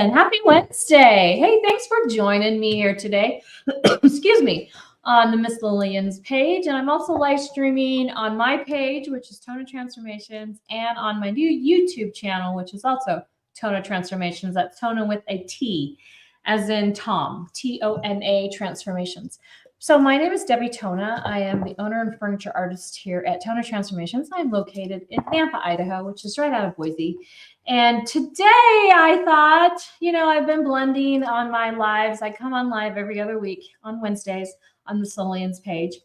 Morning. Happy Wednesday. Hey, thanks for joining me here today. Excuse me, on the Miss Lillian's page. And I'm also live streaming on my page, which is Tona Transformations, and on my new YouTube channel, which is also Tona Transformations. That's Tona with a T, as in Tom, Tona Transformations. So my name is Debbie Tona. I am the owner and furniture artist here at Tona Transformations. I'm located in Nampa, Idaho, which is right out of Boise. And today I thought, I've been blending on my lives. I come on live every other week on Wednesdays on the Lillian's page.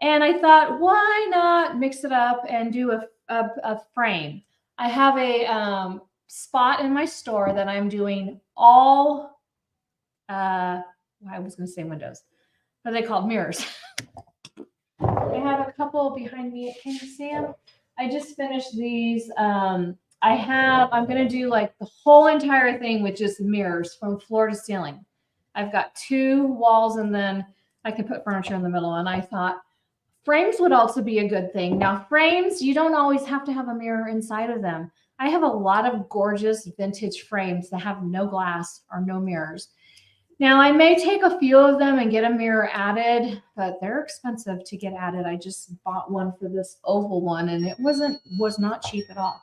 And I thought, why not mix it up and do a frame? I have a spot in my store that I'm doing all, I was going to say windows. What are they called? Mirrors. I have a couple behind me. Can you see them? I just finished these. I'm going to do like the whole entire thing with just mirrors from floor to ceiling. I've got 2 walls and then I can put furniture in the middle. And I thought frames would also be a good thing. Now, frames, you don't always have to have a mirror inside of them. I have a lot of gorgeous vintage frames that have no glass or no mirrors. Now, I may take a few of them and get a mirror added, but they're expensive to get added. I just bought one for this oval one, and it was not cheap at all.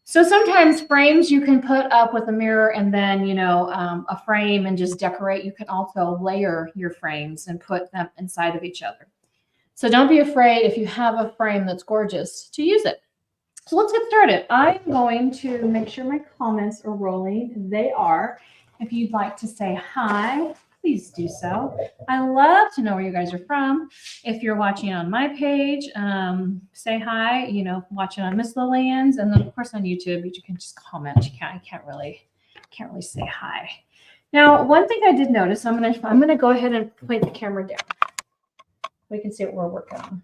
So sometimes frames you can put up with a mirror and then, a frame and just decorate. You can also layer your frames and put them inside of each other. So don't be afraid if you have a frame that's gorgeous to use it. So let's get started. I'm going to make sure my comments are rolling. They are. If you'd like to say hi, please do so. I love to know where you guys are from. If you're watching on my page, say hi. Watching on Miss Lillian's, and then of course on YouTube, you can just comment. I can't really say hi. Now, one thing I did notice, I'm gonna go ahead and point the camera down. We can see what we're working on.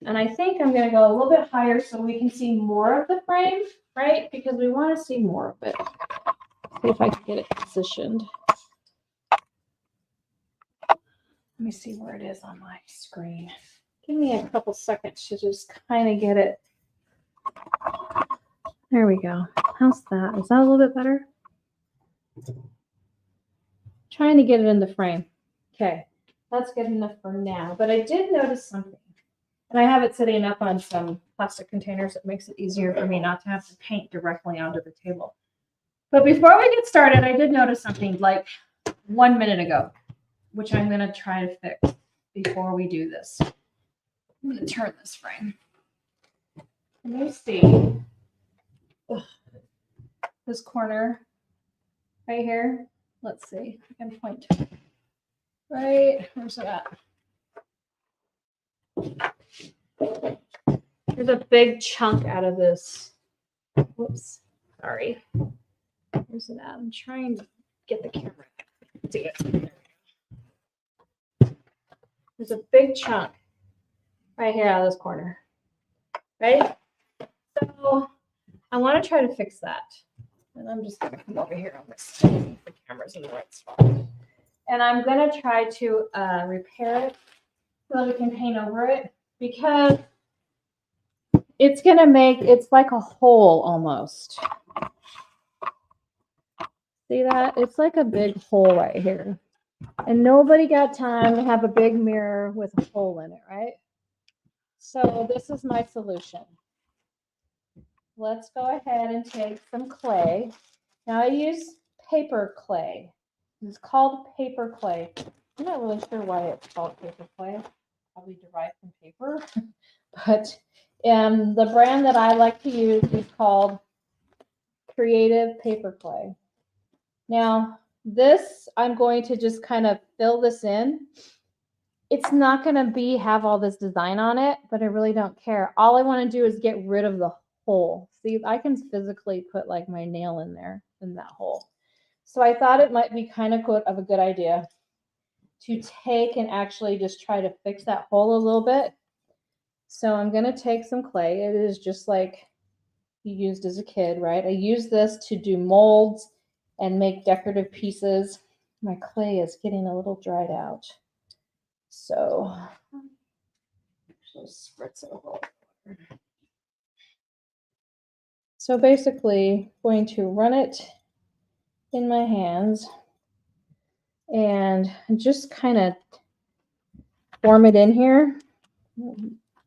And I think I'm gonna go a little bit higher so we can see more of the frame, right? Because we want to see more of it. See if I can get it positioned. Let me see where it is on my screen. Give me a couple seconds to just kind of get it. There we go. How's that? Is that a little bit better? Trying to get it in the frame. Okay, that's good enough for now. But I did notice something. And I have it sitting up on some plastic containers. It makes it easier for me not to have to paint directly onto the table. But before we get started, I did notice something like 1 minute ago, which I'm going to try to fix before we do this. I'm going to turn this frame. Let me see. Ugh. This corner right here. Let's see. I can point. Right. Where's it at? There's a big chunk out of this. Whoops. Sorry. Where's it at? I'm trying to get the camera to do it. There's a big chunk right here out of this corner. Right? So I want to try to fix that. And I'm just going to come over here on this. The camera's in the right spot. And I'm going to try to repair it so that we can paint over it, because it's going to it's like a hole almost. See that? It's like a big hole right here. And nobody got time to have a big mirror with a hole in it, right? So this is my solution. Let's go ahead and take some clay. Now I use paper clay. It's called paper clay. I'm not really sure why it's called paper clay. Probably derived from paper. But the brand that I like to use is called Creative Paper Clay. Now, this, I'm going to just kind of fill this in. It's not going to have all this design on it, but I really don't care. All I want to do is get rid of the hole. See, I can physically put like my nail in there, in that hole. So I thought it might be kind of a good idea to take and actually just try to fix that hole a little bit. So I'm going to take some clay. It is just like you used as a kid, right? I use this to do molds and make decorative pieces. My clay is getting a little dried out. So actually spritz it a little. So basically, I'm going to run it in my hands and just kind of form it in here.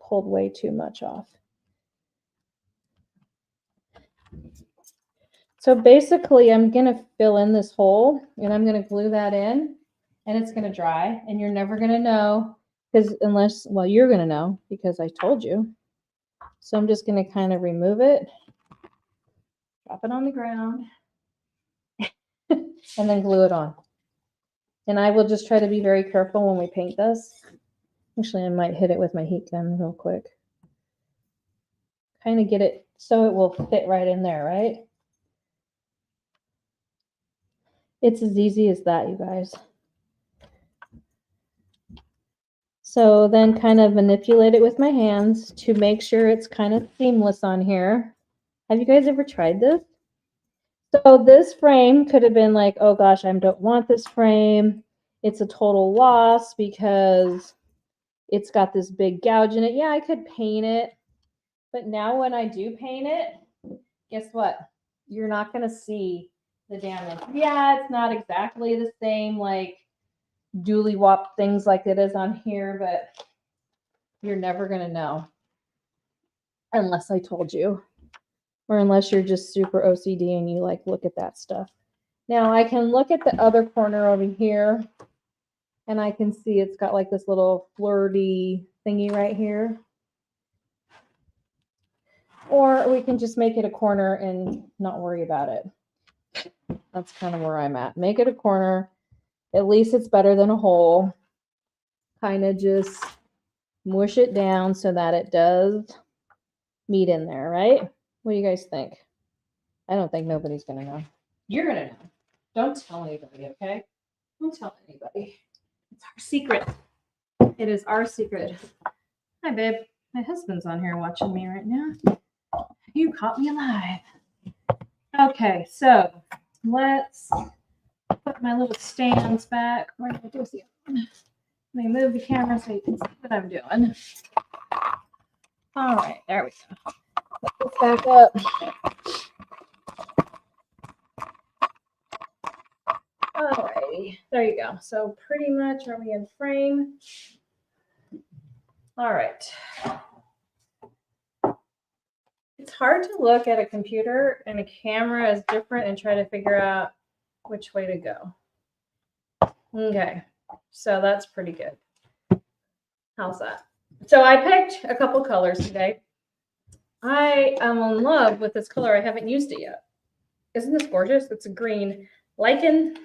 Pulled way too much off. So basically, I'm going to fill in this hole and I'm going to glue that in and it's going to dry and you're never going to know because unless, well, you're going to know because I told you. So I'm just going to kind of remove it, drop it on the ground, and then glue it on. And I will just try to be very careful when we paint this. Actually, I might hit it with my heat gun real quick. Kind of get it so it will fit right in there, right? It's as easy as that, you guys. So then kind of manipulate it with my hands to make sure it's kind of seamless on here. Have you guys ever tried this? So this frame could have been like, oh gosh, I don't want this frame. It's a total loss because it's got this big gouge in it. Yeah, I could paint it. But now when I do paint it, guess what? You're not going to see the damage. Yeah, it's not exactly the same like dooley wop things like it is on here, but you're never going to know unless I told you or unless you're just super OCD and you like look at that stuff. Now I can look at the other corner over here and I can see it's got like this little flirty thingy right here. Or we can just make it a corner and not worry about it. That's kind of where I'm at. Make it a corner. At least it's better than a hole. Kind of just mush it down so that it does meet in there, right? What do you guys think? I don't think nobody's going to know. You're going to know. Don't tell anybody, okay? Don't tell anybody. It's our secret. It is our secret. Hi, babe. My husband's on here watching me right now. You caught me alive. Okay, so let's put my little stands back. Where did I do the other one? Let me move the camera so you can see what I'm doing. All right, there we go. Put this back up. All righty, there you go. So pretty much, are we in frame? All right. It's hard to look at a computer and a camera is different and try to figure out which way to go. Okay, so that's pretty good. How's that? So I picked a couple colors today. I am in love with this color. I haven't used it yet. Isn't this gorgeous? It's a green. Lichen.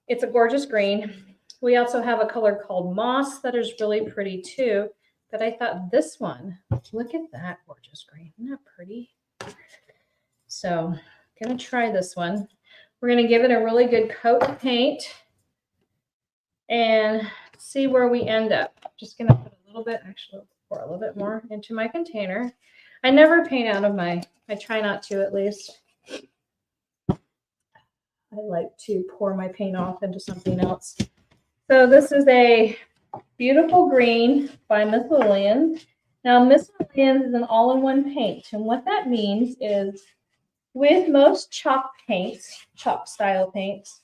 It's a gorgeous green. We also have a color called moss that is really pretty too. But I thought this one, look at that gorgeous green. Isn't that pretty? So I'm going to try this one. We're going to give it a really good coat of paint and see where we end up. Just going to put a little bit, actually pour a little bit more into my container. I never paint out of I try not to at least. I like to pour my paint off into something else. So this is a beautiful green by Miss Lillian. Now, Miss Lillian is an all-in-one paint. And what that means is with most chalk paints, chalk style paints,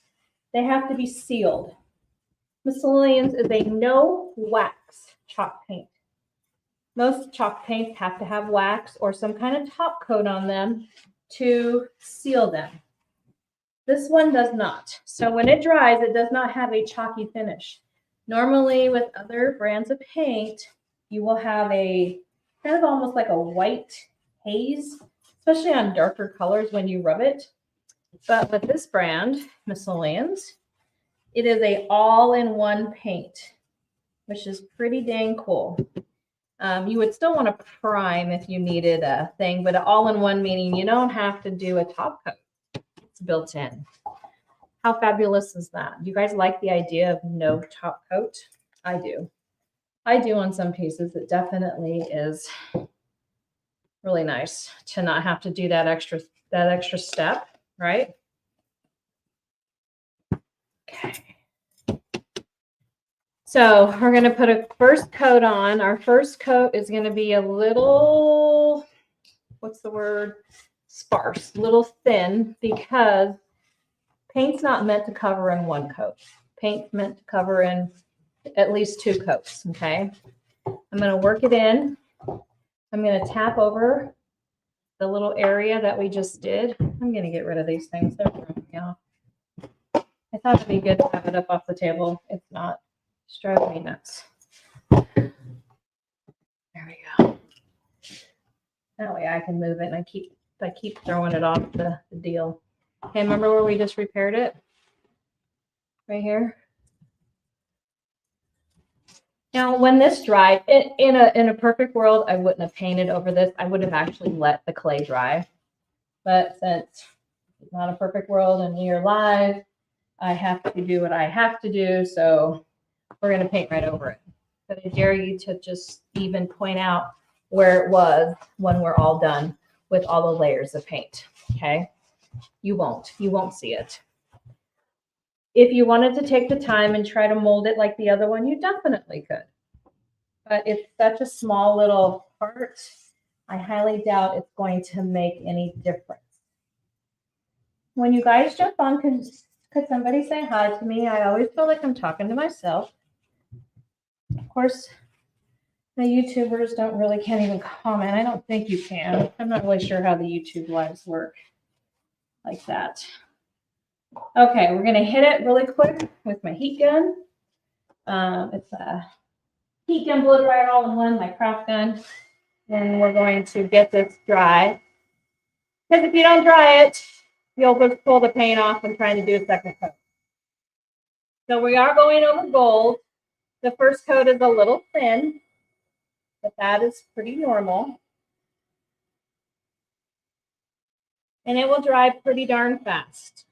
they have to be sealed. Miss Lillian's is a no wax chalk paint. Most chalk paints have to have wax or some kind of top coat on them to seal them. This one does not. So when it dries, it does not have a chalky finish. Normally with other brands of paint, you will have a kind of almost like a white haze, especially on darker colors when you rub it. But with this brand, Miss Lillian's, it is a all-in-one paint, which is pretty dang cool. You would still want to prime if you needed a thing, but all-in-one meaning you don't have to do a top coat. It's built in. How fabulous is that? You guys like the idea of no top coat? I do. I do on some pieces. It definitely is really nice to not have to do that extra step, right? Okay. So we're going to put a first coat on. Our first coat is going to be a little, what's the word? sparse, a little thin, because paint's not meant to cover in one coat. Paint's meant to cover in at least 2 coats, okay? I'm going to work it in. I'm going to tap over the little area that we just did. I'm going to get rid of these things. They're throwing me off. I thought it'd be good to have it up off the table. It's not. It's driving me nuts. There we go. That way I can move it, and I keep throwing it off the deal. Okay, remember where we just repaired it? Right here. Now, when this dried, in a perfect world, I wouldn't have painted over this. I would have actually let the clay dry. But since it's not a perfect world and we are live, I have to do what I have to do. So we're going to paint right over it. But I dare you to just even point out where it was when we're all done with all the layers of paint. Okay? You won't see it. If you wanted to take the time and try to mold it like the other one, you definitely could. But it's such a small little part, I highly doubt it's going to make any difference. When you guys jump on, could somebody say hi to me? I always feel like I'm talking to myself. Of course, the YouTubers can't even comment. I don't think you can. I'm not really sure how the YouTube lives work like that. Okay, we're going to hit it really quick with my heat gun. It's a heat gun blow dryer all in one, my craft gun. And we're going to get this dry. Because if you don't dry it, you'll just pull the paint off and trying to do a second coat. So we are going over gold. The first coat is a little thin, but that is pretty normal. And it will dry pretty darn fast.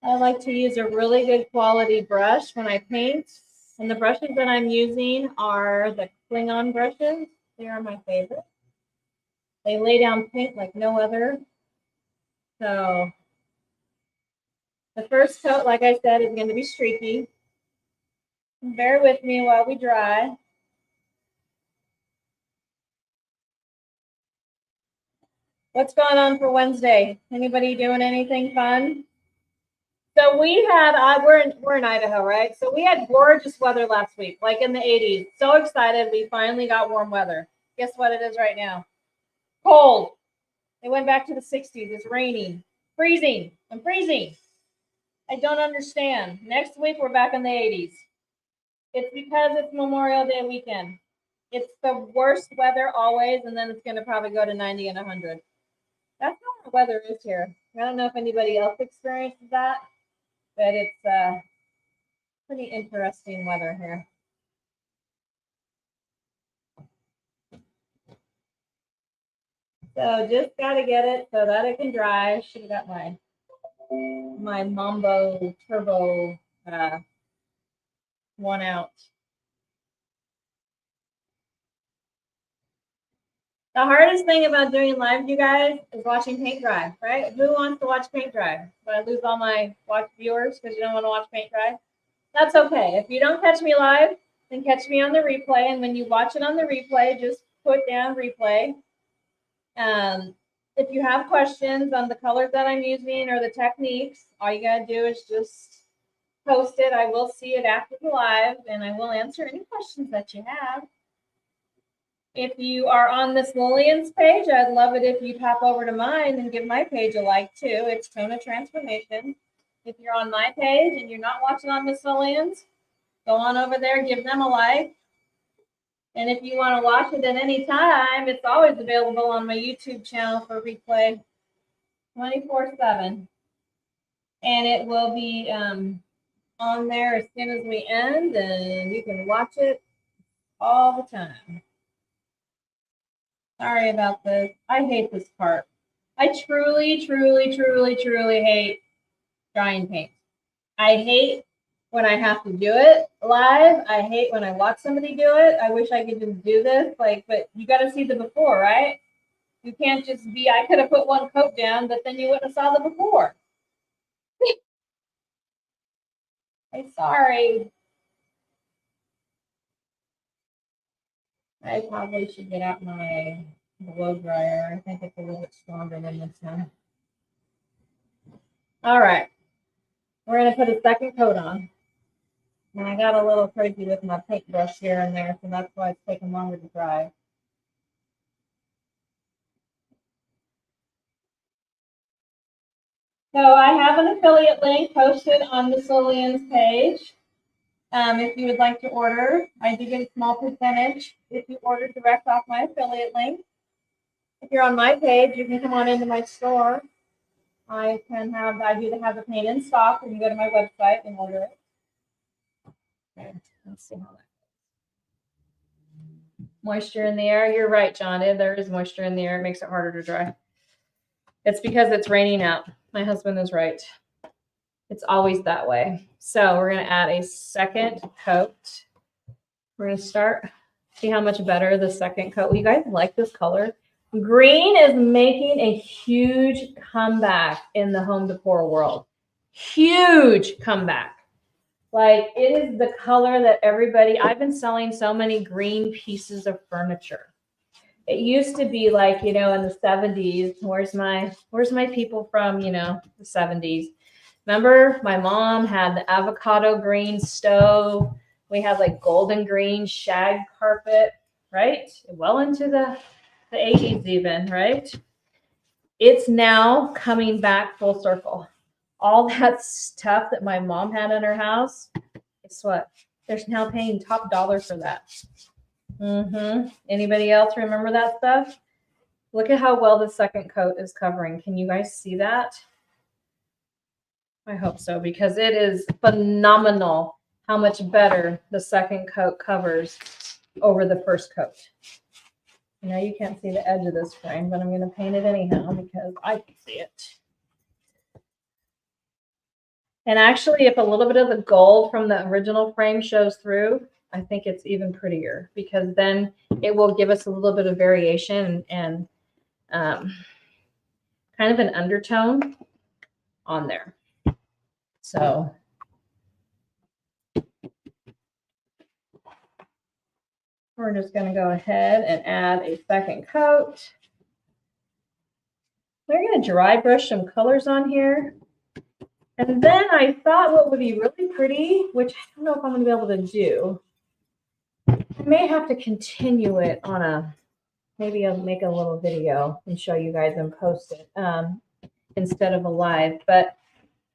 I like to use a really good quality brush when I paint. And the brushes that I'm using are the Klingon brushes. They are my favorite. They lay down paint like no other. So the first coat, like I said, is going to be streaky. Bear with me while we dry. What's going on for Wednesday? Anybody doing anything fun? So we had, we're in Idaho, right? So we had gorgeous weather last week, like in the 80s. So excited, we finally got warm weather. Guess what it is right now? Cold. It went back to the 60s. It's raining, freezing. I'm freezing. I don't understand. Next week, we're back in the 80s. It's because it's Memorial Day weekend. It's the worst weather always, and then it's going to probably go to 90 and 100. That's how the weather is here. I don't know if anybody else experiences that, but it's pretty interesting weather here. So just got to get it so that it can dry. Should have got my Mambo Turbo one out. The hardest thing about doing live, you guys, is watching paint dry, right? Who wants to watch paint dry? Do I lose all my viewers because you don't want to watch paint dry? That's okay. If you don't catch me live, then catch me on the replay. And when you watch it on the replay, just put down replay. If you have questions on the colors that I'm using or the techniques, all you got to do is just post it. I will see it after the live, and I will answer any questions that you have. If you are on Miss Lillian's page, I'd love it if you'd hop over to mine and give my page a like too. It's Tona Transformation. If you're on my page and you're not watching on Miss Lillian's, go on over there, give them a like. And if you want to watch it at any time, it's always available on my YouTube channel for replay 24/7. And it will be on there as soon as we end, and you can watch it all the time. Sorry about this. I hate this part. I truly, truly, truly, truly hate drying paint. I hate when I have to do it live. I hate when I watch somebody do it. I wish I could just do this, but you got to see the before, right? You can't just be, I could have put one coat down, but then you wouldn't have saw the before. I'm sorry. I probably should get out my blow dryer. I think it's a little bit stronger than this one. All right. We're going to put a second coat on. And I got a little crazy with my paintbrush here and there, so that's why it's taking longer to dry. So I have an affiliate link posted on Miss Lillian's page. If you would like to order, I do get a small percentage if you order direct off my affiliate link. If you're on my page, you can come on into my store. I do have the paint in stock. You can go to my website and order it. Okay, let's see how that goes. Moisture in the air. You're right, John. There is moisture in the air. It makes it harder to dry. It's because it's raining out. My husband is right. It's always that way. So we're going to add a second coat. We're going to start. See how much better the second coat. You guys like this color? Green is making a huge comeback in the home decor world. Huge comeback. Like, it is the color that I've been selling so many green pieces of furniture. It used to be like, in the 70s, where's my people from, the 70s? Remember, my mom had the avocado green stove. We had like golden green shag carpet, right? Well into the 80s even, right? It's now coming back full circle. All that stuff that my mom had in her house, guess what? They're now paying top dollar for that. Anybody else remember that stuff? Look at how well the second coat is covering. Can you guys see that? I hope so, because it is phenomenal how much better the second coat covers over the first coat. Now you can't see the edge of this frame, but I'm going to paint it anyhow because I can see it. And actually, if a little bit of the gold from the original frame shows through, I think it's even prettier, because then it will give us a little bit of variation and kind of an undertone on there. So we're just going to go ahead and add a second coat. We're going to dry brush some colors on here. And then I thought what would be really pretty, which I don't know if I'm going to be able to do, I may have to continue it on maybe I'll make a little video and show you guys and post it instead of a live, but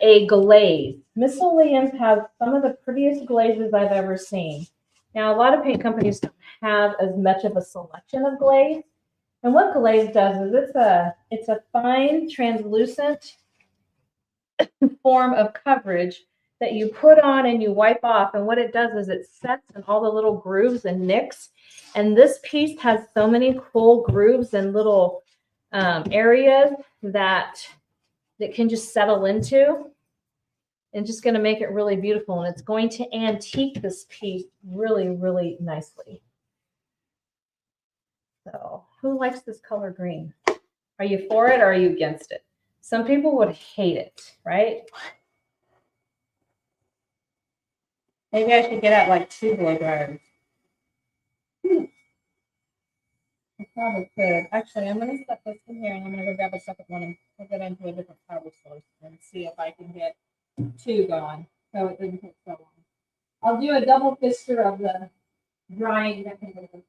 a glaze. Miss Lillian's has some of the prettiest glazes I've ever seen. Now, a lot of paint companies don't have as much of a selection of glaze. And what glaze does is it's a fine, translucent form of coverage that you put on and you wipe off. And what it does is it sets in all the little grooves and nicks. And this piece has so many cool grooves and little areas that can just settle into. And just going to make it really beautiful. And it's going to antique this piece really, really nicely. So who likes this color green? Are you for it or are you against it? Some people would hate it, right? Maybe I should get out like 2 blow dryers. I probably could. Actually, I'm going to set this in here and I'm going to go grab a second one and put it into a different power source and see if I can get 2 going so it doesn't take so long. I'll do a double fister of the drying mechanism.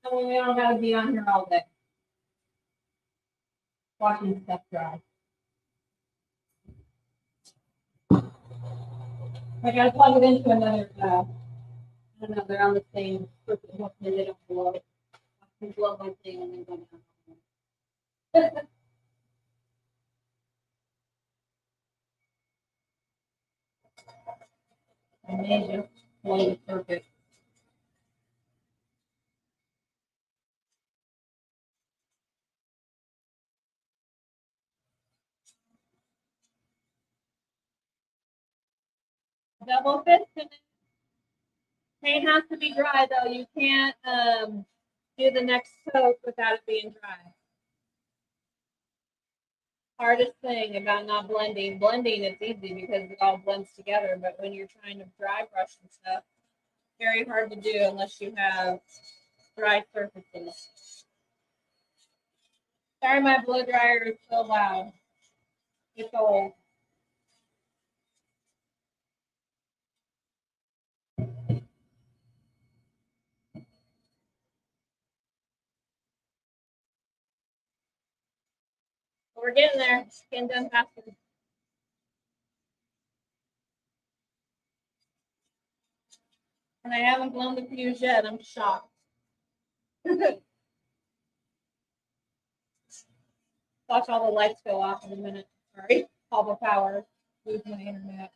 I mean, we don't got to be on here all day watching stuff dry. I got to plug it into another. I don't know. They're on the same. Hopefully they don't blow. I can blow my thing and then go down. I made you blow the circuit. Double fist. Paint has to be dry though. You can't do the next coat without it being dry. Hardest thing about not blending. Blending, it's easy because it all blends together, but when you're trying to dry brush and stuff, very hard to do unless you have dry surfaces. Sorry, my blow dryer is so loud. It's old. But we're getting there. It's getting done faster. And I haven't blown the fuse yet. I'm shocked. Watch all the lights go off in a minute. Sorry. All the power. Lose my internet.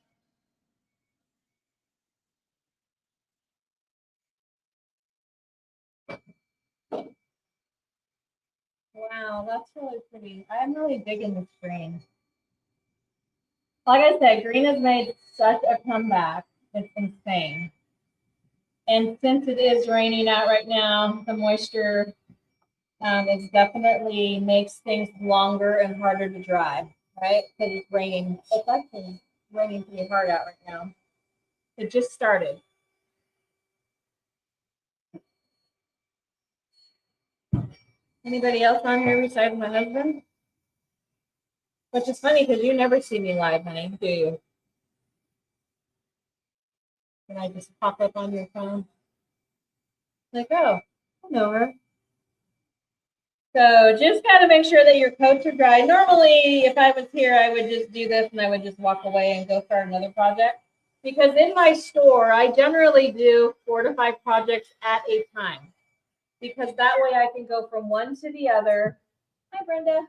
Wow, that's really pretty. I'm really digging this green. Like I said, green has made such a comeback. It's insane. And since it is raining out right now, the moisture it definitely makes things longer and harder to dry, right? Because it's raining. It's actually raining pretty hard out right now. It just started. Anybody else on here besides my husband? Which is funny because you never see me live, honey, do you? Can I just pop up on your phone? Like, oh, I know her. So just got to make sure that your coats are dry. Normally, if I was here, I would just do this and I would just walk away and go start another project. Because in my store, I generally do 4 to 5 projects at a time. Because that way I can go from one to the other. Hi, Brenda.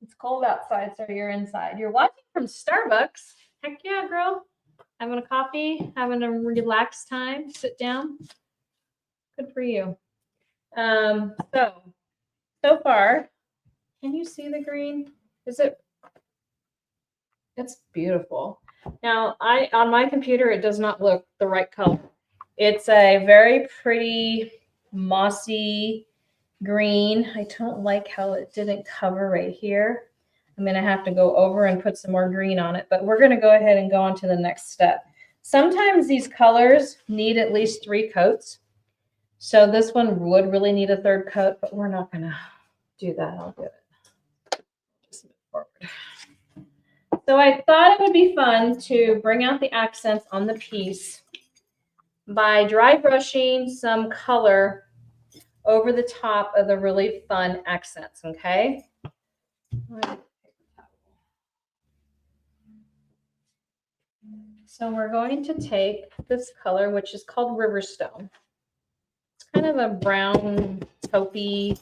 It's cold outside, so you're inside. You're watching from Starbucks. Heck yeah, girl. Having a coffee, having a relaxed time, sit down. Good for you. So far, can you see the green? Is it? It's beautiful. Now, on my computer, it does not look the right color. It's a very pretty mossy green. I don't like how it didn't cover right here. I'm going to have to go over and put some more green on it, but we're going to go ahead and go on to the next step. Sometimes these colors need at least 3 coats. So this one would really need a 3rd coat, but we're not going to do that. I'll do it. Just move forward. So I thought it would be fun to bring out the accents on the piece by dry brushing some color over the top of the really fun accents, okay? So we're going to take this color, which is called Riverstone. It's kind of a brown, taupey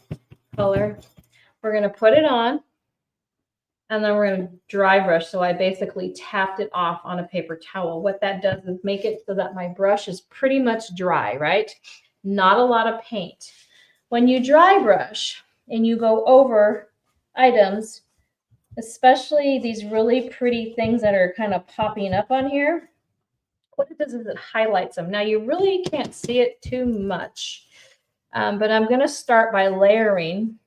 color. We're going to put it on, and then we're going to dry brush. So I basically tapped it off on a paper towel. What that does is make it so that my brush is pretty much dry, right? Not a lot of paint. When you dry brush and you go over items, especially these really pretty things that are kind of popping up on here, what it does is it highlights them. Now you really can't see it too much, but I'm going to start by layering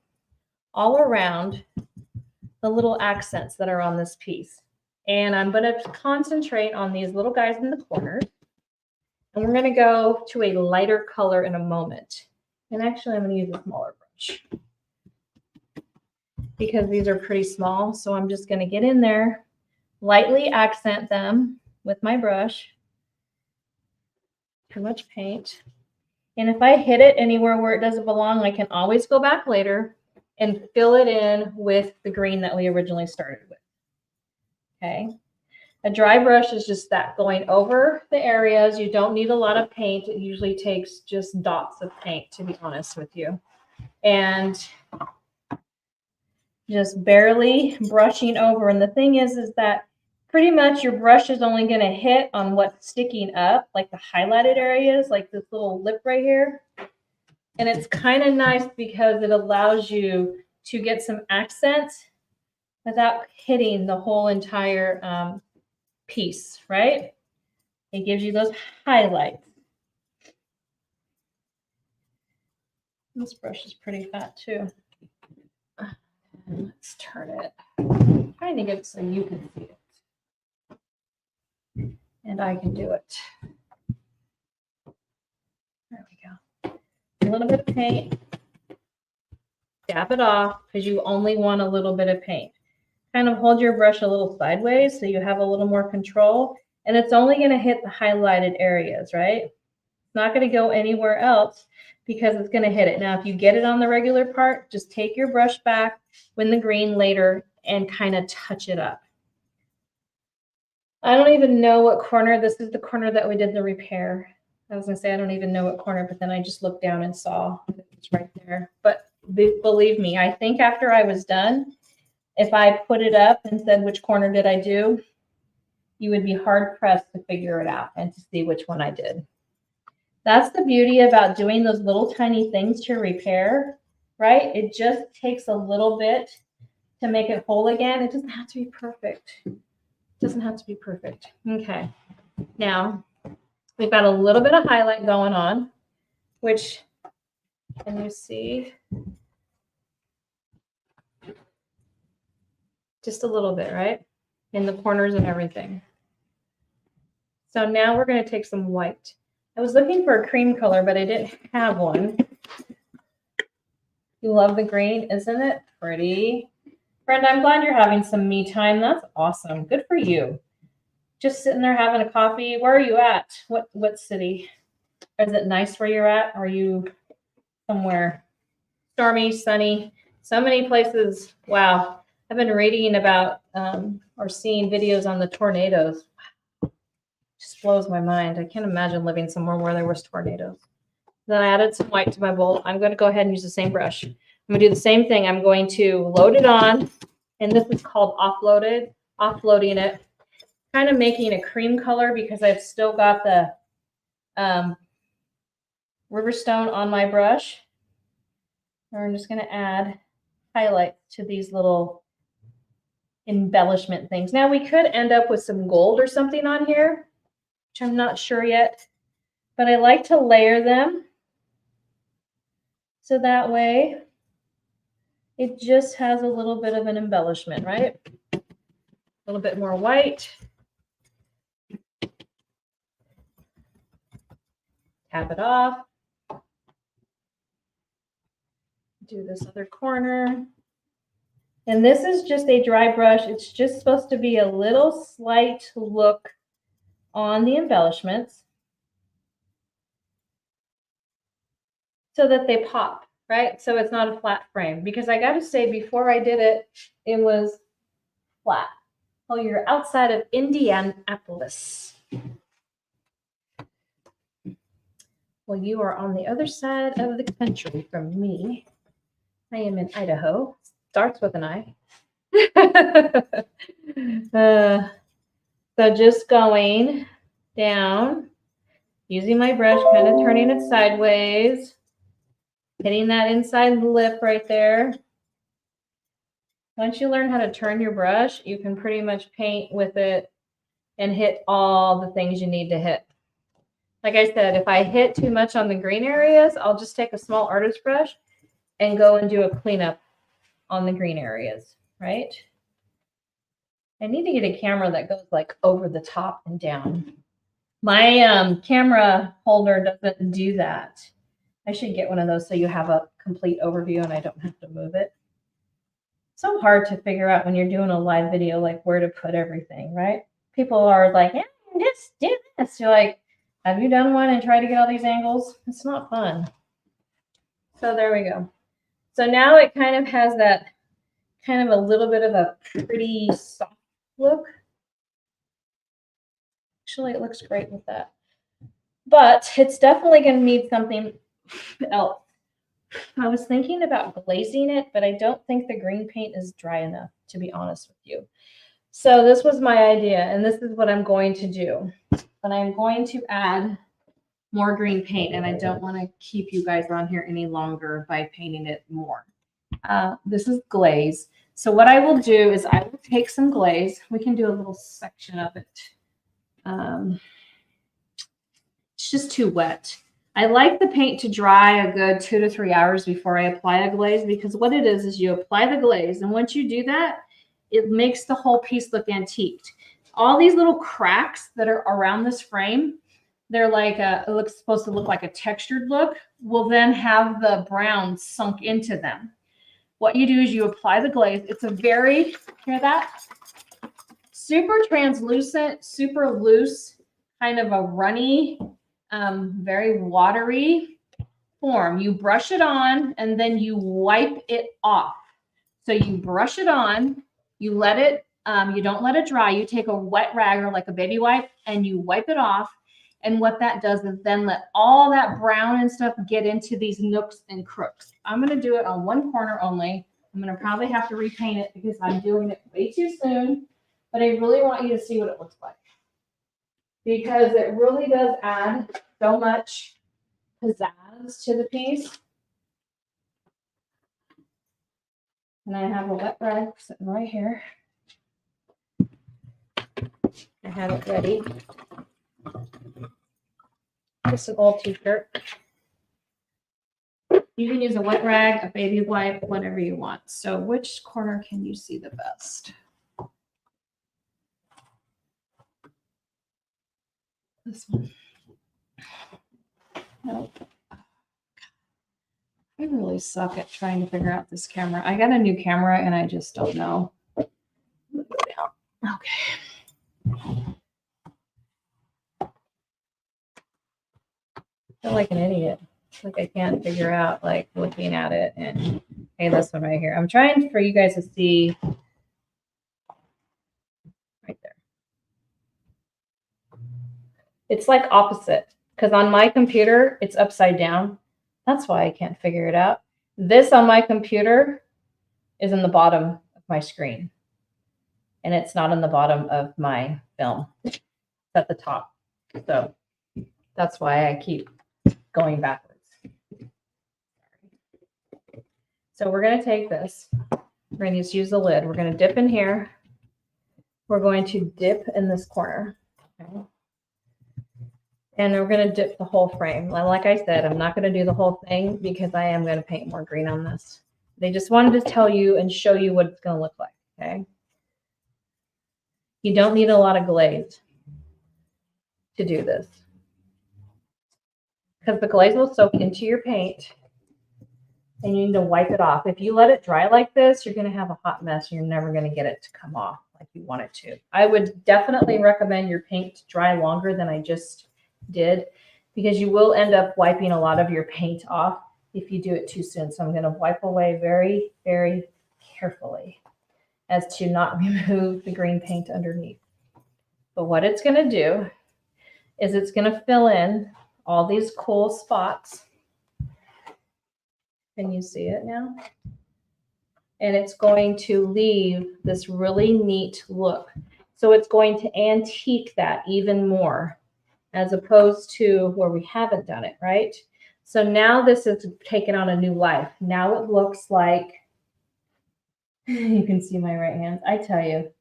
all around the little accents that are on this piece. And I'm going to concentrate on these little guys in the corners. And we're going to go to a lighter color in a moment. And actually, I'm going to use a smaller brush because these are pretty small. So I'm just going to get in there, lightly accent them with my brush. Too much paint. And if I hit it anywhere where it doesn't belong, I can always go back later and fill it in with the green that we originally started with. Okay. A dry brush is just that, going over the areas. You don't need a lot of paint. It usually takes just dots of paint, to be honest with you. And just barely brushing over. And the thing is that pretty much your brush is only going to hit on what's sticking up, like the highlighted areas, like this little lip right here. And it's kind of nice because it allows you to get some accents without hitting the whole entire piece, right? It gives you those highlights. This brush is pretty fat too. Let's turn it. I'm trying to get it so you can see it. And I can do it. There we go. A little bit of paint. Dab it off because you only want a little bit of paint. Kind of hold your brush a little sideways so you have a little more control. And it's only going to hit the highlighted areas, right? It's not going to go anywhere else because it's going to hit it. Now, if you get it on the regular part, just take your brush back, win the green later, and kind of touch it up. I don't even know what corner. This is the corner that we did the repair. I was going to say I don't even know what corner, but then I just looked down and saw it was right there. But believe me, I think after I was done, if I put it up and said which corner did I do, you would be hard pressed to figure it out and to see which one I did. That's the beauty about doing those little tiny things to repair, right? It just takes a little bit to make it whole again. It doesn't have to be perfect. It doesn't have to be perfect. Okay. Now, we've got a little bit of highlight going on, which, can you see? Just a little bit, right? In the corners and everything. So now we're going to take some white. I was looking for a cream color, but I didn't have one. You love the green, isn't it pretty? Friend, I'm glad you're having some me time. That's awesome. Good for you. Just sitting there having a coffee. Where are you at? What city? Is it nice where you're at? Are you somewhere stormy, sunny? So many places. Wow. I've been reading about or seeing videos on the tornadoes. Just blows my mind. I can't imagine living somewhere where there was tornadoes. Then I added some white to my bowl. I'm going to go ahead and use the same brush. I'm going to do the same thing. I'm going to load it on, and this is called offloading it. Kind of making a cream color because I've still got the Riverstone on my brush. And I'm just going to add highlights to these little embellishment things. Now we could end up with some gold or something on here, which I'm not sure yet, but I like to layer them so that way it just has a little bit of an embellishment, right? A little bit more white. Tap it off. Do this other corner. And this is just a dry brush. It's just supposed to be a little slight look on the embellishments so that they pop, right? So it's not a flat frame. Because I got to say, before I did it, it was flat. Oh, you're outside of Indianapolis. Well, you are on the other side of the country from me. I am in Idaho. Starts with an I. So just going down, using my brush, kind of turning it sideways, hitting that inside lip right there. Once you learn how to turn your brush, you can pretty much paint with it and hit all the things you need to hit. Like I said, if I hit too much on the green areas, I'll just take a small artist brush and go and do a cleanup on the green areas, right? I need to get a camera that goes like over the top and down. My camera holder doesn't do that. I should get one of those so you have a complete overview and I don't have to move it. So hard to figure out when you're doing a live video, like where to put everything, right? People are like, yeah, just do this. You're like, have you done one and tried to get all these angles? It's not fun. So there we go. So now it kind of has that kind of a little bit of a pretty soft look. Actually, it looks great with that. But it's definitely going to need something else. I was thinking about glazing it, but I don't think the green paint is dry enough, to be honest with you. So this was my idea, and this is what I'm going to do. But I'm going to add more green paint, and I don't want to keep you guys on here any longer by painting it more. This is glaze. So what I will do is I will take some glaze. We can do a little section of it. It's just too wet. I like the paint to dry a good 2 to 3 hours before I apply a glaze, because what it is you apply the glaze, and once you do that, it makes the whole piece look antiqued. All these little cracks that are around this frame, they're like it looks supposed to look like a textured look, will then have the brown sunk into them. What you do is you apply the glaze. It's a very, hear that? Super translucent, super loose, kind of a runny, very watery form. You brush it on and then you wipe it off. So you brush it on, you let it, you don't let it dry. You take a wet rag or like a baby wipe and you wipe it off. And what that does is then let all that brown and stuff get into these nooks and crooks. I'm going to do it on one corner only. I'm going to probably have to repaint it because I'm doing it way too soon. But I really want you to see what it looks like, because it really does add so much pizzazz to the piece. And I have a wet rag sitting right here. I have it ready. Just an old t-shirt. You can use a wet rag, a baby wipe, whatever you want. So which corner can you see the best? This one. Nope. I really suck at trying to figure out this camera. I got a new camera and I just don't know. Okay. I feel like an idiot. Like I can't figure out, like, looking at it. And hey, this one right here. I'm trying for you guys to see right there. It's like opposite, because on my computer, it's upside down. That's why I can't figure it out. This on my computer is in the bottom of my screen. And it's not in the bottom of my film. It's at the top. So that's why I keep going backwards. So we're going to take this. We're going to just use the lid. We're going to dip in here. We're going to dip in this corner. Okay. And we're going to dip the whole frame. Like I said, I'm not going to do the whole thing because I am going to paint more green on this. They just wanted to tell you and show you what it's going to look like. Okay. You don't need a lot of glaze to do this, because the glaze will soak into your paint and you need to wipe it off. If you let it dry like this, you're going to have a hot mess. You're never going to get it to come off like you want it to. I would definitely recommend your paint to dry longer than I just did, because you will end up wiping a lot of your paint off if you do it too soon. So I'm going to wipe away very, very carefully as to not remove the green paint underneath. But what it's going to do is it's going to fill in all these cool spots. Can you see it now? And it's going to leave this really neat look. So it's going to antique that even more, as opposed to where we haven't done it, right? So now this is taken on a new life. Now it looks like, you can see my right hand. I tell you,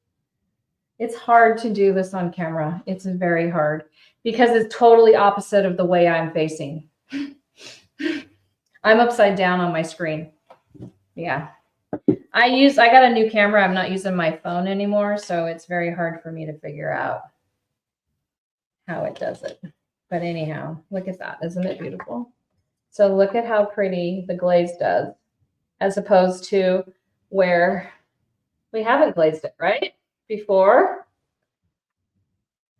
it's hard to do this on camera. It's very hard because it's totally opposite of the way I'm facing. I'm upside down on my screen. Yeah. I got a new camera. I'm not using my phone anymore, so it's very hard for me to figure out how it does it. But anyhow, look at that. Isn't it beautiful? So look at how pretty the glaze does, as opposed to where we haven't glazed it, right? Before,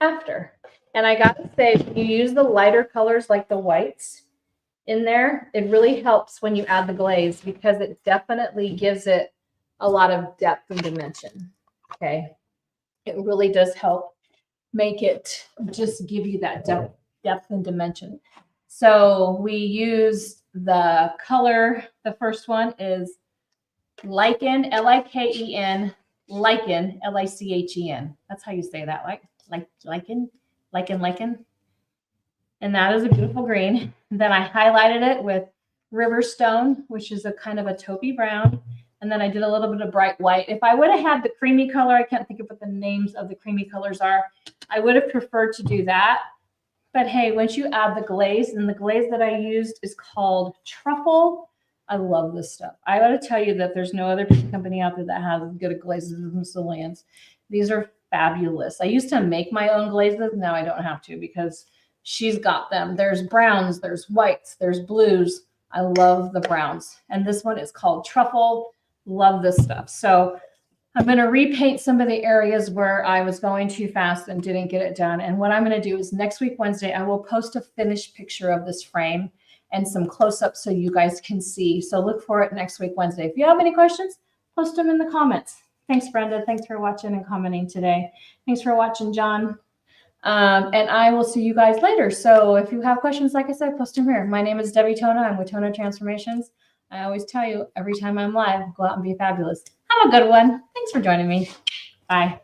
after. And I got to say, when you use the lighter colors like the whites in there, it really helps when you add the glaze, because it definitely gives it a lot of depth and dimension. Okay. It really does help make it just give you that depth and dimension. So we used the color. The first one is Lichen, L-I-K-E-N, Lichen, L-I-C-H-E-N. That's how you say that, like lichen. And that is a beautiful green. And then I highlighted it with Riverstone, which is a kind of a taupey brown. And then I did a little bit of bright white. If I would have had the creamy color, I can't think of what the names of the creamy colors are. I would have preferred to do that. But hey, once you add the glaze, and the glaze that I used is called truffle. I love this stuff. I got to tell you that there's no other paint company out there that has as good glazes as Miss Lillian's. These are fabulous. I used to make my own glazes. Now I don't have to because she's got them. There's browns, there's whites, there's blues. I love the browns. And this one is called truffle. Love this stuff. So I'm going to repaint some of the areas where I was going too fast and didn't get it done. And what I'm going to do is next week, Wednesday, I will post a finished picture of this frame and some close-ups so you guys can see. So look for it next week, Wednesday. If you have any questions, post them in the comments. Thanks, Brenda. Thanks for watching and commenting today. Thanks for watching, John. And I will see you guys later. So if you have questions, like I said, post them here. My name is Debbie Tona. I'm with Tona Transformations. I always tell you every time I'm live, go out and be fabulous. Have a good one. Thanks for joining me. Bye.